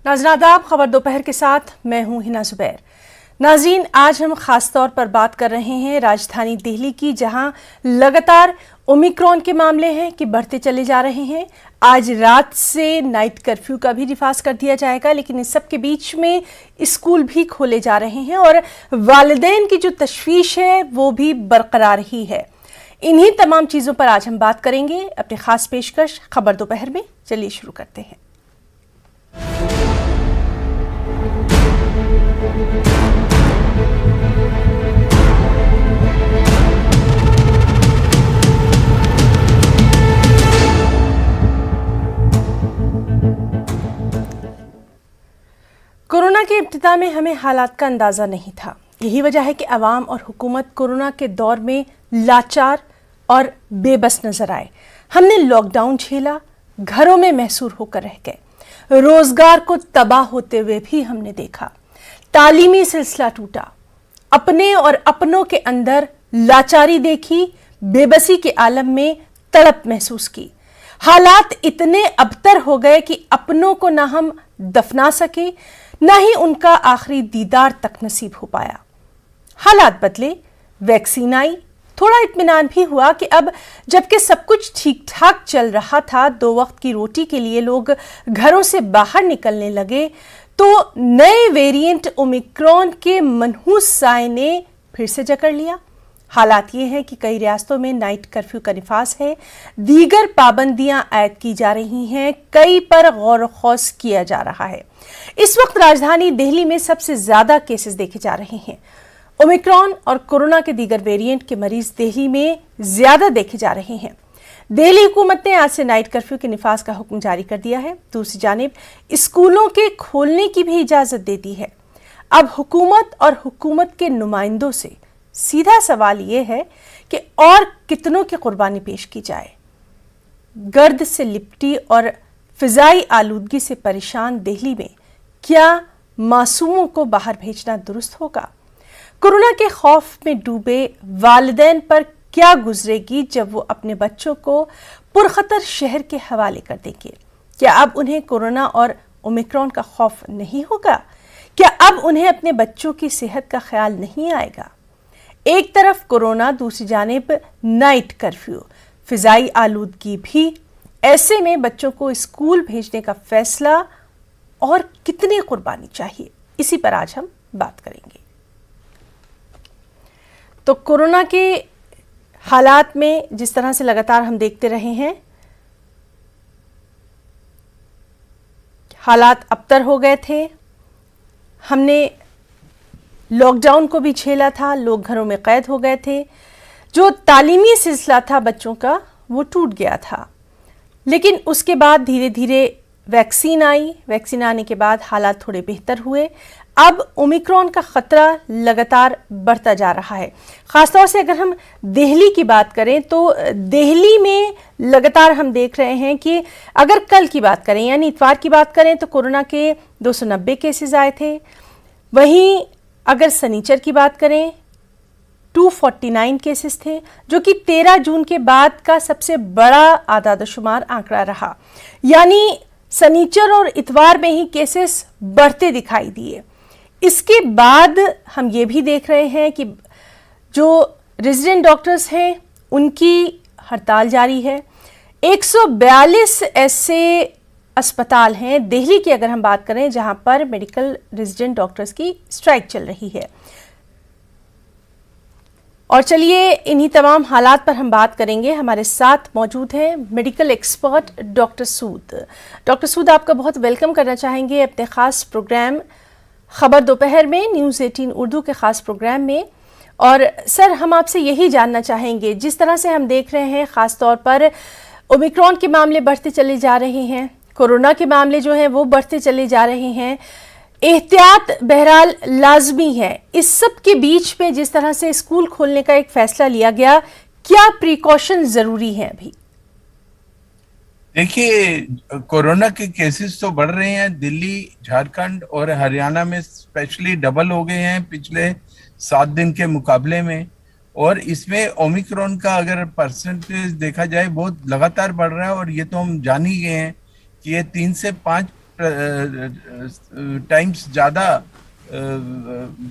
नाज़रीन आदाब, खबर दोपहर के साथ मैं हूं हिना जुबैर। नाज़रीन, आज हम खास तौर पर बात कर रहे हैं राजधानी दिल्ली की, जहां लगातार ओमिक्रॉन के मामले हैं कि बढ़ते चले जा रहे हैं। आज रात से नाइट कर्फ्यू का भी रिफाज कर दिया जाएगा, लेकिन इस सब के बीच में स्कूल भी खोले जा रहे हैं और वालिदैन की जो तशवीश है वो भी बरकरार ही है। इन्हीं तमाम चीज़ों पर आज हम बात करेंगे अपने खास पेशकश खबर दोपहर में। चलिए शुरू करते हैं। कोरोना के इब्तिदा में हमें हालात का अंदाज़ा नहीं था। यही वजह है कि अवाम और हुकूमत कोरोना के दौर में लाचार और बेबस नजर आए। हमने लॉकडाउन झेला, घरों में महसूर होकर रह गए, रोजगार को तबाह होते हुए भी हमने देखा, तालीमी सिलसिला टूटा, अपने और अपनों के अंदर लाचारी देखी, बेबसी के आलम में तड़प महसूस की। हालात इतने अबतर हो गए कि अपनों को ना हम दफना सके, ना ही उनका आखिरी दीदार तक नसीब हो पाया। हालात बदले, वैक्सीन आई, थोड़ा इत्मीनान भी हुआ कि अब जबकि सब कुछ ठीक ठाक चल रहा था, 2 वक्त की रोटी के लिए लोग घरों से बाहर निकलने लगे, तो नए वेरिएंट ओमिक्रॉन के मनहूस साए ने फिर से जकड़ लिया। हालात ये हैं कि कई रियासतों में नाइट कर्फ्यू का निफाज है, दीगर पाबंदियां आयद की जा रही हैं, कई पर गौर खौस किया जा रहा है। इस वक्त राजधानी दिल्ली में सबसे ज्यादा केसेस देखे जा रहे हैं। ओमिक्रॉन और कोरोना के दीगर वेरिएंट के मरीज दिल्ली में ज्यादा देखे जा रहे हैं। दिल्ली हुकूमत ने आज से नाइट कर्फ्यू के निफाज का हुक्म जारी कर दिया है। दूसरी जानिब स्कूलों के खोलने की भी इजाजत दे दी है। अब हुकूमत और हुकूमत के नुमाइंदों से सीधा सवाल यह है कि और कितनों की कुर्बानी पेश की जाए। गर्द से लिपटी और फिजाई आलूदगी से परेशान दिल्ली में क्या मासूमों को बाहर भेजना दुरुस्त होगा? कोरोना के खौफ में डूबे वालिदैन पर क्या गुजरेगी जब वो अपने बच्चों को पुरखतर शहर के हवाले कर देंगे? क्या अब उन्हें कोरोना और ओमिक्रॉन का खौफ नहीं होगा? क्या अब उन्हें अपने बच्चों की सेहत का ख्याल नहीं आएगा? एक तरफ कोरोना, दूसरी जानिब नाइट कर्फ्यू, फिजाई आलूदगी भी। ऐसे में बच्चों को स्कूल भेजने का फैसला और कितनी कुर्बानी चाहिए, इसी पर आज हम बात करेंगे। तो कोरोना के हालात में जिस तरह से लगातार हम देखते रहे हैं, हालात अबतर हो गए थे। हमने लॉकडाउन को भी झेला था, लोग घरों में कैद हो गए थे, जो तालीमी सिलसिला था बच्चों का वो टूट गया था। लेकिन उसके बाद धीरे धीरे वैक्सीन आई, वैक्सीन आने के बाद हालात थोड़े बेहतर हुए। अब ओमिक्रॉन का खतरा लगातार बढ़ता जा रहा है। ख़ासतौर से अगर हम दिल्ली की बात करें तो दिल्ली में लगातार हम देख रहे हैं कि अगर कल की बात करें यानी इतवार की बात करें तो कोरोना के 290 केसेस आए थे। वहीं अगर सनीचर की बात करें 249 केसेस थे, जो कि 13 जून के बाद का सबसे बड़ा आदादशुमार आंकड़ा रहा। यानी सनीचर और इतवार में ही केसेस बढ़ते दिखाई दिए। इसके बाद हम ये भी देख रहे हैं कि जो रेजिडेंट डॉक्टर्स हैं उनकी हड़ताल जारी है। 142 ऐसे अस्पताल हैं दिल्ली की अगर हम बात करें जहां पर मेडिकल रेजिडेंट डॉक्टर्स की स्ट्राइक चल रही है। और चलिए इन्हीं तमाम हालात पर हम बात करेंगे। हमारे साथ मौजूद हैं मेडिकल एक्सपर्ट डॉक्टर सूद। डॉक्टर सूद, आपका बहुत वेलकम करना चाहेंगे अपने खास प्रोग्राम खबर दोपहर में, न्यूज़ 18 उर्दू के खास प्रोग्राम में। और सर, हम आपसे यही जानना चाहेंगे, जिस तरह से हम देख रहे हैं खास तौर पर ओमिक्रॉन के मामले बढ़ते चले जा रहे हैं, कोरोना के मामले जो हैं वो बढ़ते चले जा रहे हैं, एहतियात बहरहाल लाजमी है। इस सब के बीच में जिस तरह से स्कूल खोलने का एक फैसला लिया गया, क्या प्रिकॉशन जरूरी है अभी? देखिए, कोरोना के केसेस तो बढ़ रहे हैं। दिल्ली, झारखंड और हरियाणा में स्पेशली डबल हो गए हैं पिछले 7 दिन के मुकाबले में। और इसमें ओमिक्रॉन का अगर परसेंटेज देखा जाए बहुत लगातार बढ़ रहा है। और ये तो हम जान ही गए हैं कि ये 3 से 5 टाइम्स ज्यादा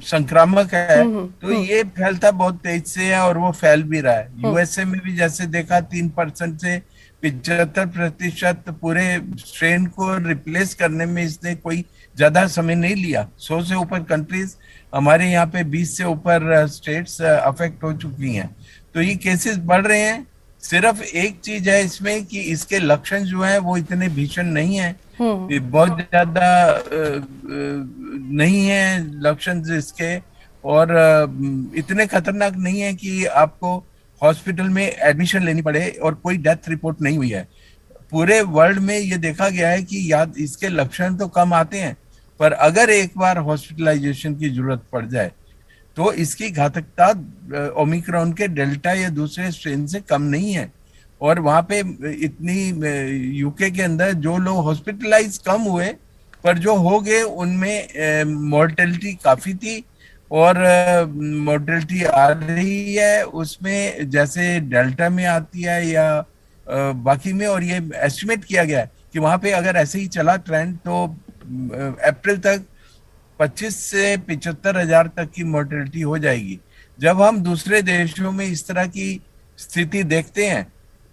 संक्रामक है, तो ये फैलता बहुत तेज से है और वो फैल भी रहा है। यूएसए में भी जैसे देखा 3% से 75% पूरे स्ट्रेन को रिप्लेस करने में इसने कोई ज्यादा समय नहीं लिया। 100 से ऊपर कंट्रीज, हमारे यहाँ पे 20 से ऊपर स्टेट्स अफेक्ट हो चुकी हैं। तो ये केसेस बढ़ रहे हैं। सिर्फ एक चीज है इसमें कि इसके लक्षण जो है वो इतने भीषण नहीं है, बहुत ज्यादा नहीं है लक्षण इसके, और इतने खतरनाक नहीं है कि आपको हॉस्पिटल में एडमिशन लेनी पड़े, और कोई डेथ रिपोर्ट नहीं हुई है। पूरे वर्ल्ड में ये देखा गया है कि इसके लक्षण तो कम आते हैं, पर अगर एक बार हॉस्पिटलाइजेशन की जरूरत पड़ जाए तो इसकी घातकता ओमिक्रॉन के डेल्टा या दूसरे स्ट्रेन से कम नहीं है। और वहां पे इतनी यूके के अंदर जो लोग हॉस्पिटलाइज कम हुए, पर जो हो गए उनमें मॉर्टेलिटी काफी थी, और मॉर्टेलिटी आ रही है उसमें जैसे डेल्टा में आती है या बाकी में। और ये एस्टिमेट किया गया है कि वहां पे अगर ऐसे ही चला ट्रेंड तो अप्रैल तक 25 से 75 हजार तक की मोर्टेलिटी हो जाएगी। जब हम दूसरे देशों में इस तरह की स्थिति देखते हैं,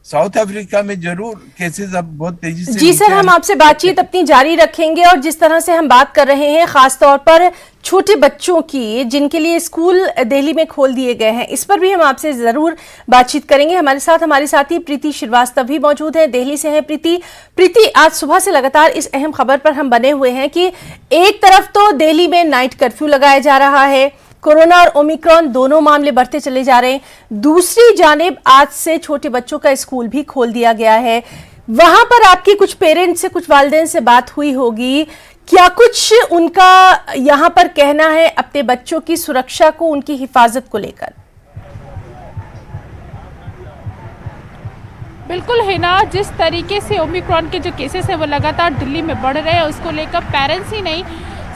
साउथ अफ्रीका में जरूर केसेस अब बहुत तेजी से। जी सर, हम आपसे बातचीत अपनी जारी रखेंगे, और जिस तरह से हम बात कर रहे हैं खास तौर पर छोटे बच्चों की जिनके लिए स्कूल दिल्ली में खोल दिए गए हैं, इस पर भी हम आपसे जरूर बातचीत करेंगे। हमारे साथी प्रीति श्रीवास्तव भी मौजूद है, दिल्ली से है। प्रीति, आज सुबह से लगातार इस अहम खबर पर हम बने हुए हैं कि एक तरफ तो दिल्ली में नाइट कर्फ्यू लगाया जा रहा है, कोरोना और ओमिक्रॉन दोनों मामले बढ़ते चले जा रहे हैं, दूसरी जानिब आज से छोटे बच्चों का स्कूल भी खोल दिया गया है। वहां पर आपकी कुछ पेरेंट्स से, कुछ वालिदैन से बात हुई होगी, क्या कुछ उनका यहां पर कहना है अपने बच्चों की सुरक्षा को, उनकी हिफाजत को लेकर? बिल्कुल है ना, जिस तरीके से ओमिक्रॉन के जो केसेस हैं वो लगातार दिल्ली में बढ़ रहे हैं, उसको लेकर पेरेंट्स ही नहीं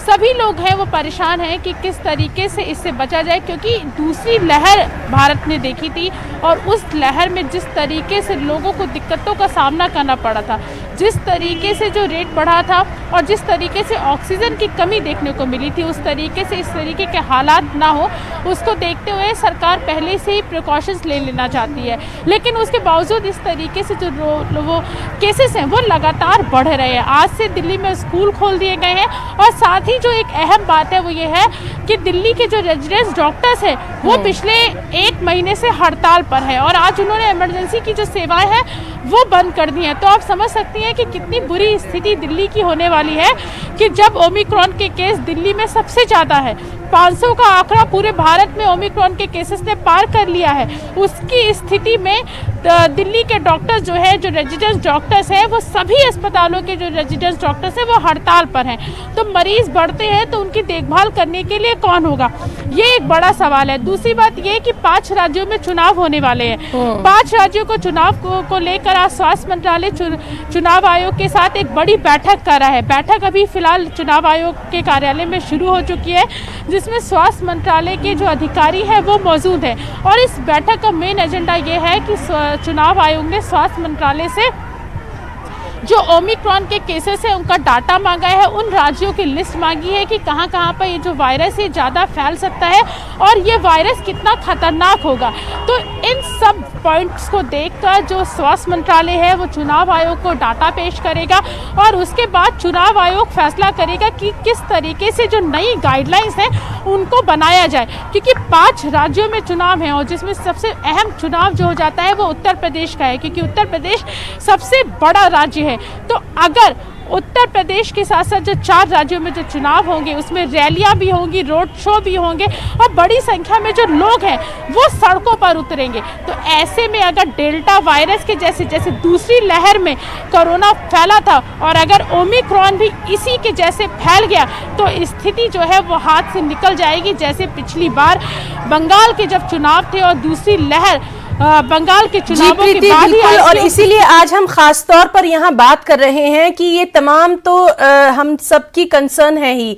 सभी लोग हैं वो परेशान हैं कि किस तरीके से इससे बचा जाए, क्योंकि दूसरी लहर भारत ने देखी थी और उस लहर में जिस तरीके से लोगों को दिक्कतों का सामना करना पड़ा था, जिस तरीके से जो रेट बढ़ा था और जिस तरीके से ऑक्सीजन की कमी देखने को मिली थी, उस तरीके से इस तरीके के हालात ना हो उसको देखते हुए सरकार पहले से ही प्रिकॉशंस ले लेना चाहती है। लेकिन उसके बावजूद इस तरीके से जो वो केसेस हैं वो लगातार बढ़ रहे हैं। आज से दिल्ली में स्कूल खोल दिए गए हैं, और साथ ही जो एक अहम बात है वो ये है कि दिल्ली के जो रेजिडेंस डॉक्टर्स हैं वो पिछले 1 महीने से हड़ताल पर है, और आज उन्होंने इमरजेंसी की जो सेवाएं हैं वो बंद कर दी हैं। तो आप समझ सकती हैं कि कितनी बुरी स्थिति दिल्ली की होने वाली है कि जब ओमिक्रॉन के केस दिल्ली में सबसे ज़्यादा है, 500 का आंकड़ा पूरे भारत में ओमिक्रॉन के केसेस ने पार कर लिया है, उसकी स्थिति में दिल्ली के डॉक्टर्स जो है, जो रेजिडेंस डॉक्टर्स हैं, वो सभी अस्पतालों के जो रेजिडेंस डॉक्टर्स हैं वो हड़ताल पर हैं। तो मरीज बढ़ते हैं तो उनकी देखभाल करने के लिए कौन होगा, ये एक बड़ा सवाल है। दूसरी बात ये कि 5 राज्यों में चुनाव होने वाले हैं। 5 राज्यों को चुनाव को लेकर आज स्वास्थ्य मंत्रालय चुनाव आयोग के साथ एक बड़ी बैठक कर रहा है। बैठक अभी फिलहाल चुनाव आयोग के कार्यालय में शुरू हो चुकी है, जिसमें स्वास्थ्य मंत्रालय के जो अधिकारी हैं वो मौजूद हैं, और इस बैठक का मेन एजेंडा ये है कि चुनाव आयोग ने स्वास्थ्य मंत्रालय से जो ओमिक्रॉन के केसेस है उनका डाटा मांगा है, उन राज्यों की लिस्ट मांगी है कि कहां कहां पर ये जो वायरस है ज़्यादा फैल सकता है और ये वायरस कितना खतरनाक होगा। तो इन सब पॉइंट्स को देखकर जो स्वास्थ्य मंत्रालय है वो चुनाव आयोग को डाटा पेश करेगा, और उसके बाद चुनाव आयोग फैसला करेगा कि किस तरीके से जो नई गाइडलाइंस हैं उनको बनाया जाए। क्योंकि 5 राज्यों में चुनाव हैं, और जिसमें सबसे अहम चुनाव जो हो जाता है वो उत्तर प्रदेश का है, क्योंकि उत्तर प्रदेश सबसे बड़ा राज्य है। तो अगर उत्तर प्रदेश के साथ साथ जो 4 राज्यों में जो चुनाव होंगे उसमें रैलियां भी होंगी, रोड शो भी होंगे, और बड़ी संख्या में जो लोग हैं वो सड़कों पर उतरेंगे, तो ऐसे में अगर डेल्टा वायरस के जैसे दूसरी लहर में कोरोना फैला था और अगर ओमिक्रॉन भी इसी के जैसे फैल गया तो स्थिति जो है वो हाथ से निकल जाएगी। जैसे पिछली बार बंगाल के जब चुनाव थे और दूसरी लहर बंगाल के चुनावों के बाद ही, और इसीलिए आज हम खास तौर पर यहाँ बात कर रहे हैं कि ये तमाम तो हम सबकी कंसर्न है ही।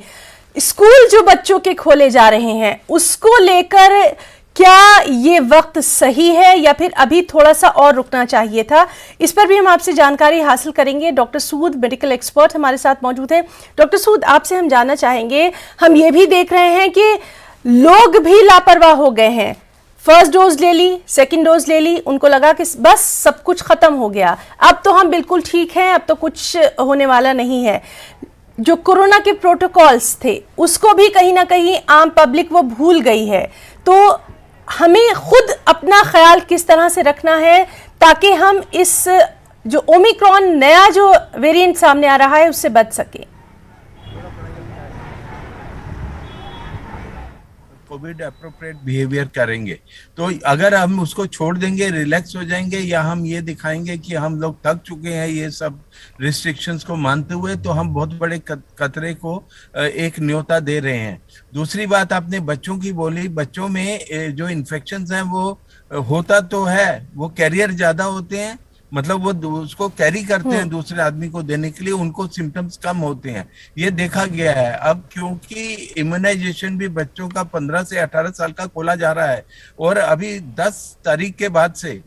स्कूल जो बच्चों के खोले जा रहे हैं उसको लेकर क्या ये वक्त सही है या फिर अभी थोड़ा सा और रुकना चाहिए था? इस पर भी हम आपसे जानकारी हासिल करेंगे। डॉक्टर सूद, मेडिकल एक्सपर्ट, हमारे साथ मौजूद हैं। डॉक्टर सूद, आपसे हम जानना चाहेंगे, हम ये भी देख रहे हैं कि लोग भी लापरवाह हो गए हैं। फर्स्ट डोज ले ली, सेकंड डोज ले ली, उनको लगा कि बस सब कुछ खत्म हो गया, अब तो हम बिल्कुल ठीक हैं, अब तो कुछ होने वाला नहीं है। जो कोरोना के प्रोटोकॉल्स थे उसको भी कहीं ना कहीं आम पब्लिक वो भूल गई है। तो हमें खुद अपना ख्याल किस तरह से रखना है ताकि हम इस जो ओमिक्रॉन नया जो वेरिएंट सामने आ रहा है उससे बच सके? कोविड अप्रोप्रिएट बिहेवियर करेंगे तो अगर हम उसको छोड़ देंगे, रिलैक्स हो जाएंगे, या हम ये दिखाएंगे कि हम लोग थक चुके हैं ये सब रिस्ट्रिक्शंस को मानते हुए, तो हम बहुत बड़े खतरे को एक न्योता दे रहे हैं। दूसरी बात आपने बच्चों की बोली, बच्चों में जो इन्फेक्शंस हैं वो होता तो है, वो कैरियर ज्यादा होते हैं, मतलब वो उसको कैरी करते हैं दूसरे आदमी को देने के लिए, उनको सिम्टम्स कम होते हैं, ये देखा गया है। अब क्योंकि इम्यूनाइजेशन भी बच्चों का 15 से 18 साल का खोला जा रहा है, और अभी 10 तारीख के बाद से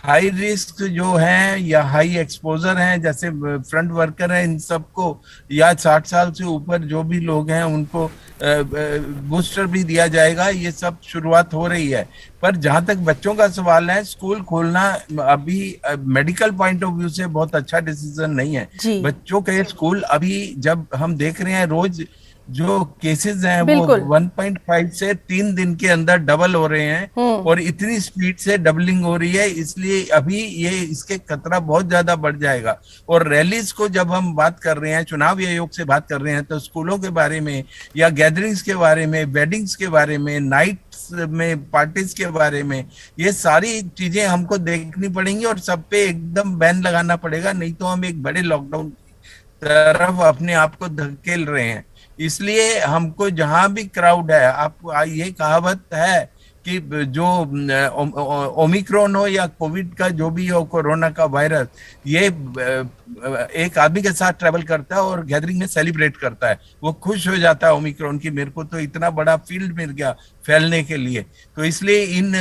हाई रिस्क जो हैं या हाई एक्सपोजर हैं, जैसे फ्रंट वर्कर हैं, इन सबको, या 60 साल से ऊपर जो भी लोग हैं उनको बूस्टर भी दिया जाएगा। ये सब शुरुआत हो रही है। पर जहां तक बच्चों का सवाल है, स्कूल खोलना अभी मेडिकल पॉइंट ऑफ व्यू से बहुत अच्छा डिसीजन नहीं है। बच्चों के स्कूल अभी जब हम देख रहे हैं रोज जो केसेस हैं वो 1.5 से 3 दिन के अंदर डबल हो रहे हैं, और इतनी स्पीड से डबलिंग हो रही है, इसलिए अभी ये इसके खतरा बहुत ज्यादा बढ़ जाएगा। और रैलीज को जब हम बात कर रहे हैं, चुनाव आयोग से बात कर रहे हैं, तो स्कूलों के बारे में या गैदरिंग्स के बारे में, वेडिंग्स के बारे में, नाइट्स में पार्टीज के बारे में, ये सारी चीजें हमको देखनी पड़ेंगी और सब पे एकदम बैन लगाना पड़ेगा, नहीं तो हम एक बड़े लॉकडाउन की तरफ अपने आप को धकेल रहे हैं। इसलिए हमको जहां भी क्राउड है, आपको ये कहावत है कि जो ओमिक्रॉन हो या कोविड का जो भी हो, कोरोना का वायरस, ये एक आदमी के साथ ट्रेवल करता है और गैदरिंग में सेलिब्रेट करता है, वो खुश हो जाता है ओमिक्रॉन की, मेरे को तो इतना बड़ा फील्ड मिल गया फैलने के लिए। तो इसलिए इन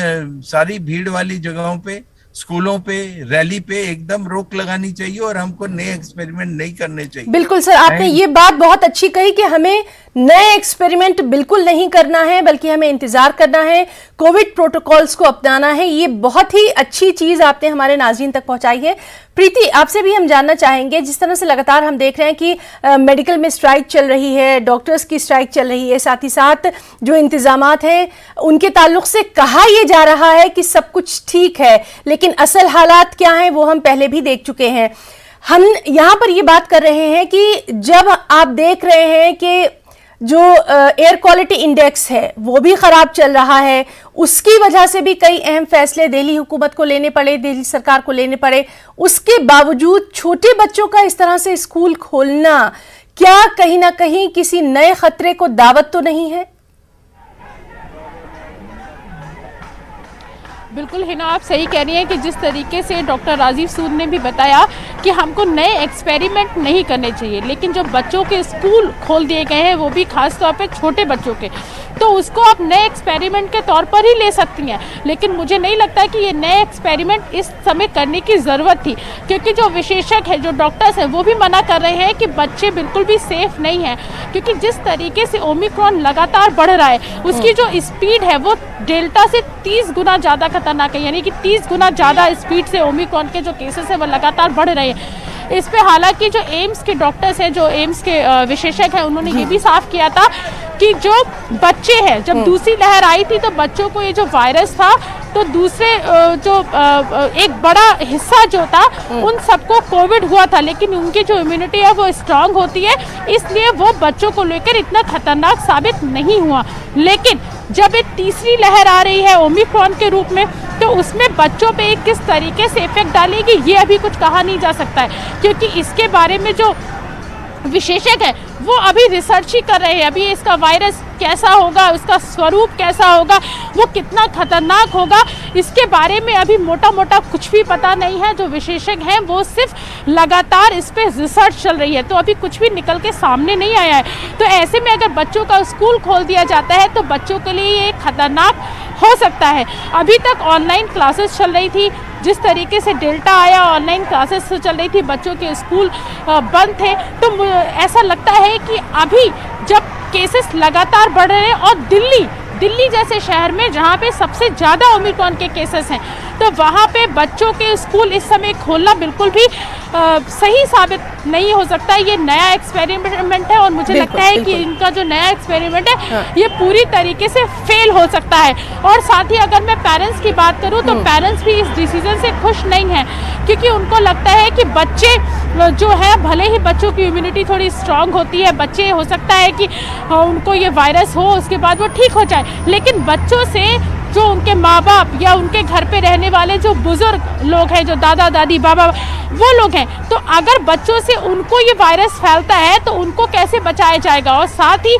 सारी भीड़ वाली जगहों पे, स्कूलों पे, रैली पे एकदम रोक लगानी चाहिए और हमको नए एक्सपेरिमेंट नहीं करने चाहिए। बिल्कुल सर, आपने ये बात बहुत अच्छी कही कि हमें नए एक्सपेरिमेंट बिल्कुल नहीं करना है, बल्कि हमें इंतजार करना है, कोविड प्रोटोकॉल्स को अपनाना है। ये बहुत ही अच्छी चीज आपने हमारे नाज़रीन तक पहुंचाई है। प्रीति, आपसे भी हम जानना चाहेंगे, जिस तरह से लगातार हम देख रहे हैं कि मेडिकल में स्ट्राइक चल रही है, डॉक्टर्स की स्ट्राइक चल रही है, साथ ही साथ जो इंतजामात हैं उनके ताल्लुक से कहा यह जा रहा है कि सब कुछ ठीक है, लेकिन असल हालात क्या हैं वो हम पहले भी देख चुके हैं। हम यहाँ पर ये बात कर रहे हैं कि जब आप देख रहे हैं कि जो एयर क्वालिटी इंडेक्स है वो भी खराब चल रहा है, उसकी वजह से भी कई अहम फैसले दिल्ली हुकूमत को लेने पड़े, दिल्ली सरकार को लेने पड़े, उसके बावजूद छोटे बच्चों का इस तरह से स्कूल खोलना क्या कहीं ना कहीं किसी नए खतरे को दावत तो नहीं है? बिल्कुल हिना, आप सही कह रही हैं कि जिस तरीके से डॉक्टर राजीव सूद ने भी बताया कि हमको नए एक्सपेरिमेंट नहीं करने चाहिए, लेकिन जो बच्चों के स्कूल खोल दिए गए हैं वो भी खास तौर पे छोटे बच्चों के, तो उसको आप नए एक्सपेरिमेंट के तौर पर ही ले सकती हैं। लेकिन मुझे नहीं लगता कि ये नए एक्सपेरिमेंट इस समय करने की ज़रूरत थी, क्योंकि जो विशेषज्ञ हैं, जो डॉक्टर्स हैं, वो भी मना कर रहे हैं कि बच्चे बिल्कुल भी सेफ नहीं हैं, क्योंकि जिस तरीके से ओमिक्रॉन लगातार बढ़ रहा है उसकी जो स्पीड है वो डेल्टा से 30 गुना ज़्यादा खतरनाक है, यानी कि 30 गुना ज़्यादा स्पीड से ओमिक्रॉन के जो केसेस हैं वो लगातार बढ़ रहे हैं। इस पे हालांकि जो एम्स के डॉक्टर्स हैं, जो एम्स के विशेषज्ञ हैं, उन्होंने ये भी साफ किया था कि जो बच्चे हैं, जब दूसरी लहर आई थी तो बच्चों को ये जो वायरस था, तो दूसरे जो एक बड़ा हिस्सा जो था उन सबको कोविड हुआ था, लेकिन उनकी जो इम्यूनिटी है वो स्ट्रांग होती है, इसलिए वो बच्चों को लेकर इतना खतरनाक साबित नहीं हुआ। लेकिन जब एक तीसरी लहर आ रही है ओमिक्रॉन के रूप में, तो उसमें बच्चों पे किस तरीके से इफेक्ट डालेगी ये अभी कुछ कहा नहीं जा सकता है, क्योंकि इसके बारे में जो विशेषज्ञ है वो अभी रिसर्च ही कर रहे हैं। अभी इसका वायरस कैसा होगा, उसका स्वरूप कैसा होगा, वो कितना खतरनाक होगा, इसके बारे में अभी मोटा मोटा कुछ भी पता नहीं है। जो विशेषज्ञ हैं वो सिर्फ लगातार इस पे रिसर्च चल रही है, तो अभी कुछ भी निकल के सामने नहीं आया है। तो ऐसे में अगर बच्चों का स्कूल खोल दिया जाता है तो बच्चों के लिए ये खतरनाक हो सकता है। अभी तक ऑनलाइन क्लासेस चल रही थी, जिस तरीके से डेल्टा आया, ऑनलाइन क्लासेस चल रही थी, बच्चों के स्कूल बंद थे, तो ऐसा लगता है कि अभी जब केसेस लगातार बढ़ रहे हैं और दिल्ली जैसे शहर में जहाँ पे सबसे ज़्यादा ओमिक्रॉन के केसेस हैं, तो वहाँ पे बच्चों के स्कूल इस समय खोलना बिल्कुल भी सही साबित नहीं हो सकता। ये नया एक्सपेरिमेंट है और मुझे लगता है कि इनका जो नया एक्सपेरिमेंट है ये पूरी तरीके से फेल हो सकता है। और साथ ही अगर मैं पेरेंट्स की बात करूं तो पेरेंट्स भी इस डिसीजन से खुश नहीं हैं, क्योंकि उनको लगता है कि बच्चे जो है, भले ही बच्चों की इम्यूनिटी थोड़ी स्ट्रांग होती है, बच्चे हो सकता है कि उनको ये वायरस हो उसके बाद वो ठीक हो जाए, लेकिन बच्चों से जो उनके माँ बाप या उनके घर पे रहने वाले जो बुजुर्ग लोग हैं, जो दादा दादी बाबा वो लोग हैं, तो अगर बच्चों से उनको ये वायरस फैलता है तो उनको कैसे बचाया जाएगा। और साथ ही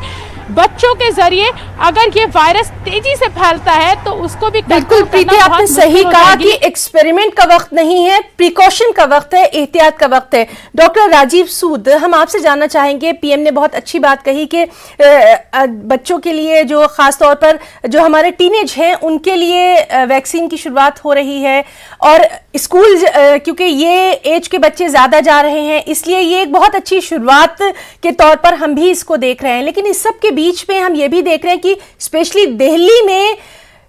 बच्चों के जरिए अगर ये वायरस तेजी से फैलता है तो उसको भी बिल्कुल प्रीति, आपने सही कहा कि एक्सपेरिमेंट का वक्त नहीं है, प्रिकॉशन का वक्त है, एहतियात का वक्त है। डॉक्टर राजीव सूद, हम आपसे जानना चाहेंगे, पीएम ने बहुत अच्छी बात कही कि बच्चों के लिए, जो खास तौर पर जो हमारे टीनेज हैं, उनके लिए वैक्सीन की शुरुआत हो रही है और स्कूल क्योंकि ये एज के बच्चे ज्यादा जा रहे हैं, इसलिए ये एक बहुत अच्छी शुरुआत के तौर पर हम भी इसको देख रहे हैं। लेकिन इस सब के बीच में हम ये भी देख रहे हैं कि स्पेशली दिल्ली में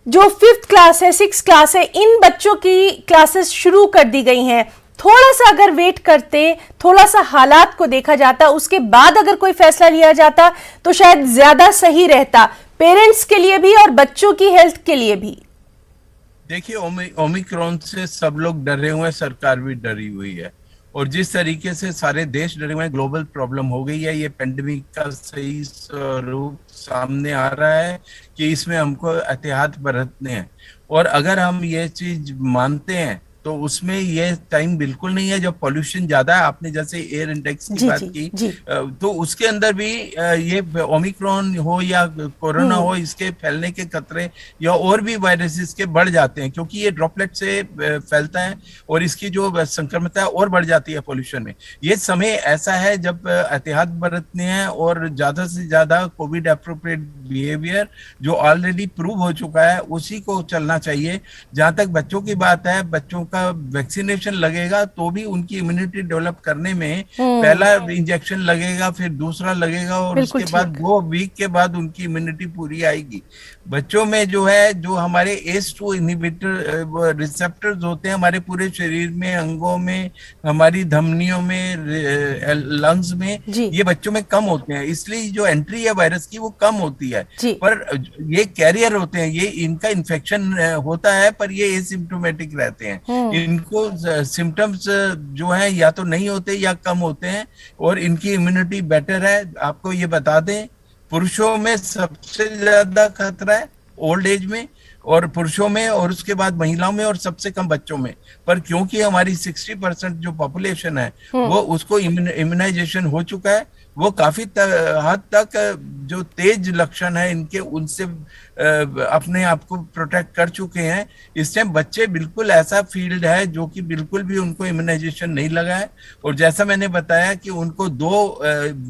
जो 5th क्लास है, 6th क्लास है, इन बच्चों की क्लासेस शुरू कर दी गई हैं। थोड़ा सा अगर वेट करते, थोड़ा सा हालात को देखा जाता, उसके बाद अगर कोई फैसला लिया जाता तो शायद ज्यादा सही रहता, पेरेंट्स के लिए भी और बच्चों की हेल्थ के लिए भी। देखिए, ओमिक्रॉन से सब लोग डरे हुए हैं, सरकार भी डरी हुई है, और जिस तरीके से सारे देश डरे हुए हैं, ग्लोबल प्रॉब्लम हो गई है, ये पेंडेमिक का सही स्वरूप सामने आ रहा है कि इसमें हमको एहतियात बरतने हैं। और अगर हम ये चीज मानते हैं तो उसमें ये टाइम बिल्कुल नहीं है जब पॉल्यूशन ज्यादा है। आपने जैसे एयर इंडेक्स की बात की, तो उसके अंदर भी ये ओमिक्रॉन हो या कोरोना हो, इसके फैलने के खतरे या और भी वायरसेस के बढ़ जाते हैं, क्योंकि ये ड्रॉपलेट से फैलता है और इसकी जो संक्रमणता है और बढ़ जाती है पॉल्यूशन में। ये समय ऐसा है जब एहतियात बरतने हैं और ज्यादा से ज्यादा कोविड एप्रोप्रिएट बिहेवियर जो ऑलरेडी प्रूव हो चुका है उसी को चलना चाहिए। जहां तक बच्चों की बात है, बच्चों का वैक्सीनेशन लगेगा तो भी उनकी इम्यूनिटी डेवलप करने में पहला इंजेक्शन लगेगा, फिर दूसरा लगेगा और उसके बाद 2 वीक के बाद उनकी इम्यूनिटी पूरी आएगी। बच्चों में जो है, जो हमारे ACE2 इनहिबिटर रिसेप्टर्स होते हैं हमारे पूरे शरीर में, अंगों में, हमारी धमनियों में, लंग्स में, ये बच्चों में कम होते हैं, इसलिए जो एंट्री है वायरस की वो कम होती है। पर ये कैरियर होते हैं, ये इनका इन्फेक्शन होता है पर ये एसिम्प्टोमेटिक रहते हैं। इनको सिम्टम्स जो है या तो नहीं होते या कम होते हैं और इनकी इम्यूनिटी बेटर है। आपको ये बता दें, पुरुषों में सबसे ज्यादा खतरा है ओल्ड एज में, और पुरुषों में, और उसके बाद महिलाओं में, और सबसे कम बच्चों में। पर क्योंकि हमारी 60% जो पॉपुलेशन है वो उसको इम्यूनाइजेशन हो चुका है, वो काफी हद तक जो तेज लक्षण है इनके, उनसे अपने आप को प्रोटेक्ट कर चुके हैं। इस टाइम बच्चे बिल्कुल ऐसा फील्ड है जो कि बिल्कुल भी उनको इम्यूनाइजेशन नहीं लगा है, और जैसा मैंने बताया कि उनको 2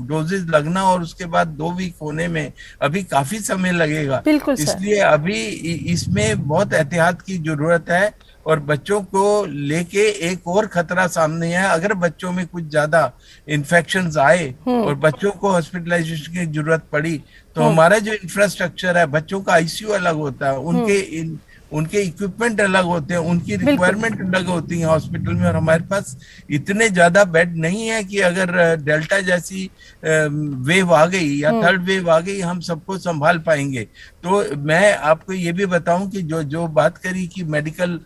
डोजेज लगना और उसके बाद 2 वीक होने में अभी काफी समय लगेगा। इसलिए अभी इसमें बहुत एहतियात की जरूरत है और बच्चों को लेके एक और खतरा सामने है। अगर बच्चों में कुछ ज्यादा इन्फेक्शंस आए और बच्चों को हॉस्पिटलाइजेशन की जरूरत पड़ी तो हमारा जो इंफ्रास्ट्रक्चर है, बच्चों का ICU अलग होता है, उनके इक्विपमेंट अलग होते हैं, उनकी रिक्वायरमेंट अलग होती है हॉस्पिटल में, और हमारे पास इतने ज्यादा बेड नहीं है कि अगर डेल्टा जैसी वेव आ गई या 3rd वेव आ गई हम सबको संभाल पाएंगे। तो मैं आपको ये भी बताऊं कि जो बात करी कि मेडिकल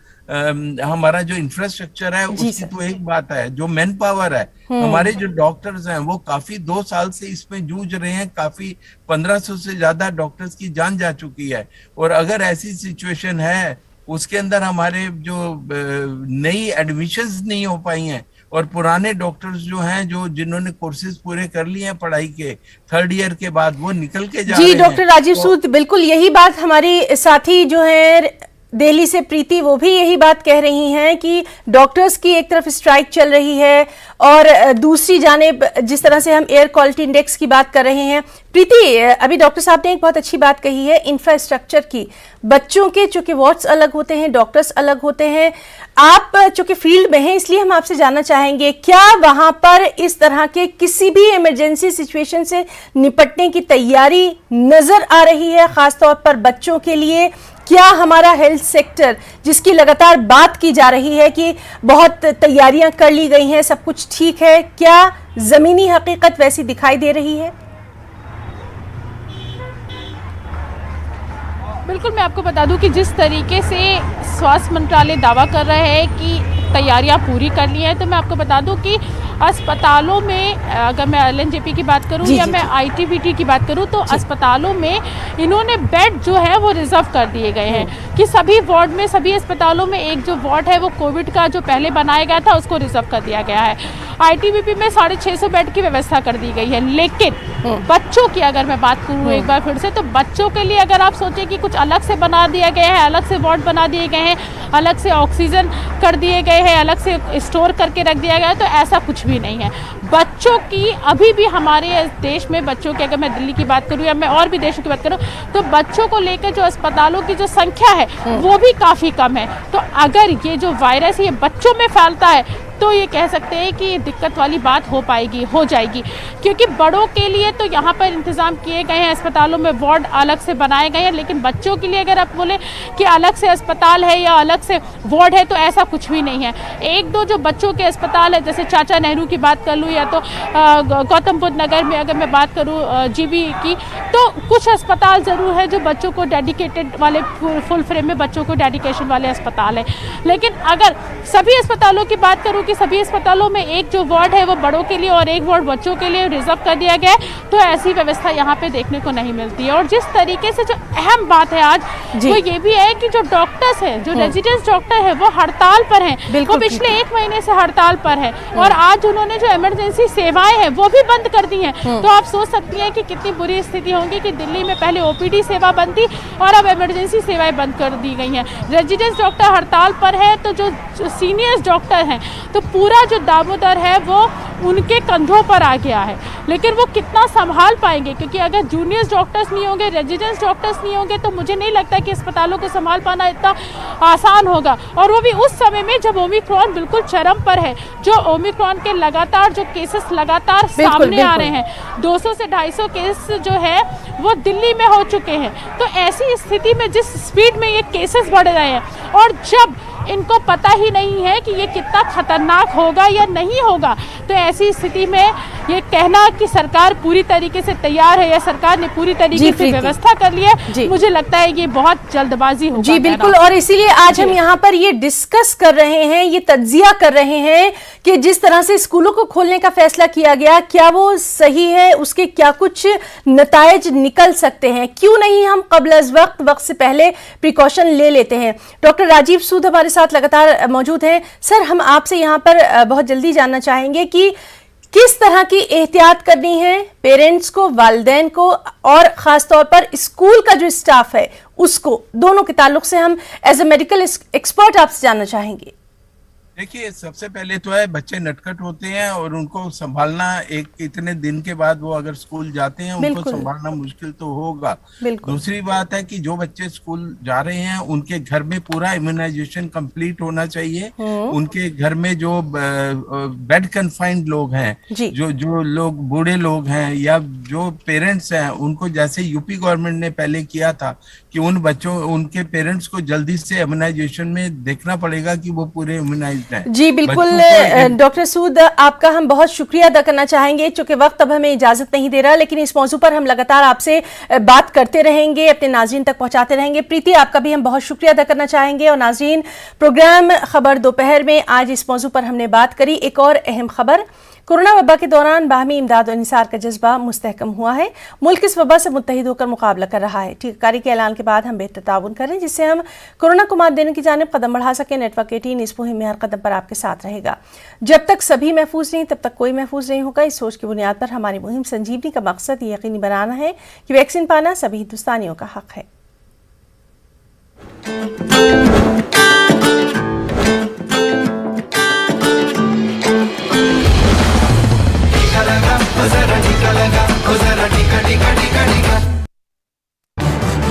हमारा जो इंफ्रास्ट्रक्चर है उसकी तो एक बात है, जो मैन पावर है, हमारे जो डॉक्टर्स हैं वो काफी 2 साल से इसमें जूझ रहे हैं, काफी 1500 से ज्यादा डॉक्टर्स की जान जा चुकी है। और अगर ऐसी सिचुएशन है उसके अंदर हमारे जो नई एडमिशंस नहीं हो पाई हैं और पुराने डॉक्टर्स जो हैं, जो जिन्होंने कोर्सेज पूरे कर लिए हैं पढ़ाई के 3rd ईयर के बाद, वो निकल के जा रहे हैं। जी डॉक्टर राजीव सूद, बिल्कुल यही बात हमारी साथी जो है दिल्ली से प्रीति, वो भी यही बात कह रही हैं कि डॉक्टर्स की एक तरफ स्ट्राइक चल रही है और दूसरी जानिब जिस तरह से हम एयर क्वालिटी इंडेक्स की बात कर रहे हैं। प्रीति, अभी डॉक्टर साहब ने एक बहुत अच्छी बात कही है इंफ्रास्ट्रक्चर की। बच्चों के चूंकि वार्ड्स अलग होते हैं, डॉक्टर्स अलग होते हैं, आप चूंकि फील्ड में हैं इसलिए हम आपसे जानना चाहेंगे, क्या वहां पर इस तरह के किसी भी इमरजेंसी सिचुएशन से निपटने की तैयारी नजर आ रही है, खासतौर पर बच्चों के लिए? क्या हमारा हेल्थ सेक्टर, जिसकी लगातार बात की जा रही है कि बहुत तैयारियां कर ली गई हैं, सब कुछ ठीक है, क्या जमीनी हकीकत वैसी दिखाई दे रही है? बिल्कुल, मैं आपको बता दूं कि जिस तरीके से स्वास्थ्य मंत्रालय दावा कर रहे हैं कि तैयारियां पूरी कर ली हैं, तो मैं आपको बता दूं कि अस्पतालों में, अगर मैं LNJP की बात करूं या मैं ITBT की बात करूं, तो अस्पतालों में इन्होंने बेड जो है वो रिजर्व कर दिए गए हैं कि सभी वार्ड में, सभी अस्पतालों में एक जो वार्ड है वो कोविड का जो पहले बनाया गया था उसको रिजर्व कर दिया गया है। ITBP में 650 बेड की व्यवस्था कर दी गई है। लेकिन बच्चों की अगर मैं बात करूं एक बार फिर से, तो बच्चों के लिए अगर आप सोचें कि कुछ अलग से बना दिया गया है, अलग से वार्ड बना दिए गए हैं, अलग से ऑक्सीजन कर दिए गए हैं, अलग से स्टोर करके रख दिया गया है, तो ऐसा कुछ भी नहीं है। बच्चों की अभी भी हमारे देश में बच्चों की, अगर मैं दिल्ली की बात करूं या मैं और भी देशों की बात करूं, तो बच्चों को लेकर जो अस्पतालों की जो संख्या है वो भी काफ़ी कम है। तो अगर ये जो वायरस ये बच्चों में फैलता है तो ये कह सकते हैं कि दिक्कत वाली बात हो जाएगी, क्योंकि बड़ों के लिए तो यहाँ पर इंतज़ाम किए गए हैं, अस्पतालों में वार्ड अलग से बनाए गए हैं, लेकिन बच्चों के लिए अगर आप बोले कि अलग से अस्पताल है या अलग से वार्ड है, तो ऐसा कुछ भी नहीं है। एक दो जो बच्चों के अस्पताल है, जैसे चाचा नेहरू की बात कर लूँ या तो गौतम बुद्ध नगर में अगर मैं बात करूँ GB की, तो कुछ अस्पताल ज़रूर है जो बच्चों को डेडिकेटेड वाले, फुल फ्रेम में बच्चों को डेडिकेशन वाले अस्पताल है। लेकिन अगर सभी अस्पतालों की बात करूँ कि सभी अस्पतालों में एक जो वार्ड है वो बड़ों के लिए और एक वार्ड बच्चों के लिए रिजर्व कर दिया गया है, तो ऐसी व्यवस्था यहाँ पे देखने को नहीं मिलती है। और जिस तरीके से जो अहम बात है आज, वो ये भी है कि जो डॉक्टर्स हैं, जो रेजिडेंस डॉक्टर है, वो हड़ताल पर हैं। वो पिछले 1 महीने से हड़ताल पर है और आज उन्होंने जो इमरजेंसी सेवाएं हैं वो भी बंद कर दी हैं। तो आप सोच सकती हैं कि कितनी बुरी स्थिति होगी कि दिल्ली में पहले OPD सेवा बंद थी और अब इमरजेंसी सेवाएं बंद कर दी गई हैं। रेजिडेंस डॉक्टर हड़ताल पर है, तो जो सीनियर्स डॉक्टर हैं, तो पूरा जो दामोदर है वो उनके कंधों पर आ गया है। लेकिन वो कितना संभाल पाएंगे, क्योंकि अगर जूनियर्स डॉक्टर्स नहीं होंगे, रेजिडेंस डॉक्टर्स नहीं होंगे, तो मुझे नहीं लगता कि अस्पतालों को संभाल पाना इतना आसान होगा। और वो भी उस समय में जब ओमिक्रॉन बिल्कुल चरम पर है, जो ओमिक्रॉन के लगातार जो केसेस लगातार सामने आ रहे हैं, 200 से 250 केस जो है वो दिल्ली में हो चुके हैं। तो ऐसी स्थिति में जिस स्पीड में ये केसेस बढ़ रहे हैं और जब इनको पता ही नहीं है कि ये कितना खतरनाक होगा या नहीं होगा, तो ऐसी स्थिति में ये कहना कि सरकार पूरी तरीके से तैयार है या सरकार ने पूरी तरीके से व्यवस्था कर ली है, मुझे लगता है ये बहुत जल्दबाजी होगा। जी बिल्कुल, और इसीलिए आज हम यहाँ पर ये डिस्कस कर रहे हैं, ये तज्जिया कर रहे हैं कि जिस तरह से स्कूलों को खोलने का फैसला किया गया, क्या वो सही है, उसके क्या कुछ नतायज निकल सकते हैं, क्यों नहीं हम कब्ल वक्त से पहले प्रिकॉशन ले लेते हैं। डॉक्टर राजीव सूद हमारे साथ लगातार मौजूद हैं। सर, हम आपसे यहाँ पर बहुत जल्दी जानना चाहेंगे कि किस तरह की एहतियात करनी है पेरेंट्स को, वालिदैन को, और खास तौर पर स्कूल का जो स्टाफ है उसको, दोनों के ताल्लुक से हम एज ए मेडिकल एक्सपर्ट आपसे जानना चाहेंगे। देखिए, सबसे पहले तो है बच्चे नटखट होते हैं और उनको संभालना, एक इतने दिन के बाद वो अगर स्कूल जाते हैं उनको संभालना मुश्किल तो होगा। दूसरी बात है कि जो बच्चे स्कूल जा रहे हैं उनके घर में पूरा इम्यूनाइजेशन कंप्लीट होना चाहिए। उनके घर में जो बेड कन्फाइंड लोग हैं, जो लोग बूढ़े लोग हैं या जो पेरेंट्स हैं, उनको जैसे यूपी गवर्नमेंट ने पहले किया था कि उन बच्चों, उनके पेरेंट्स को जल्दी से इम्यूनाइजेशन में देखना पड़ेगा कि वो पूरे इम्यूनाइज। जी बिल्कुल डॉक्टर सूद, आपका हम बहुत शुक्रिया अदा करना चाहेंगे, चूंकि वक्त अब हमें इजाजत नहीं दे रहा, लेकिन इस मौजू पर हम लगातार आपसे बात करते रहेंगे, अपने नाज़रीन तक पहुंचाते रहेंगे। प्रीति, आपका भी हम बहुत शुक्रिया अदा करना चाहेंगे। और नाज़रीन, प्रोग्राम खबर दोपहर में आज इस मौजू पर हमने बात करी। एक और अहम खबर, कोरोना वबा के दौरान बाहमी इमदाद और इंसार का जज्बा मुस्तहकम हुआ है। मुल्क इस वबा से मुत्तहिद होकर मुकाबला कर रहा है। टीकाकारी के ऐलान के के बाद हम बेहतर ताउन करें, जिससे हम कोरोना को मात देने की जानिब कदम बढ़ा सकें। नेटवर्क 18 इस मुहिम में हर कदम पर आपके साथ रहेगा। जब तक सभी महफूज नहीं तब तक कोई महफूज नहीं होगा। इस सोच की बुनियाद पर हमारी मुहिम संजीवनी का मकसद ये यकीनी बनाना है कि वैक्सीन पाना सभी हिंदुस्तानियों का हक है।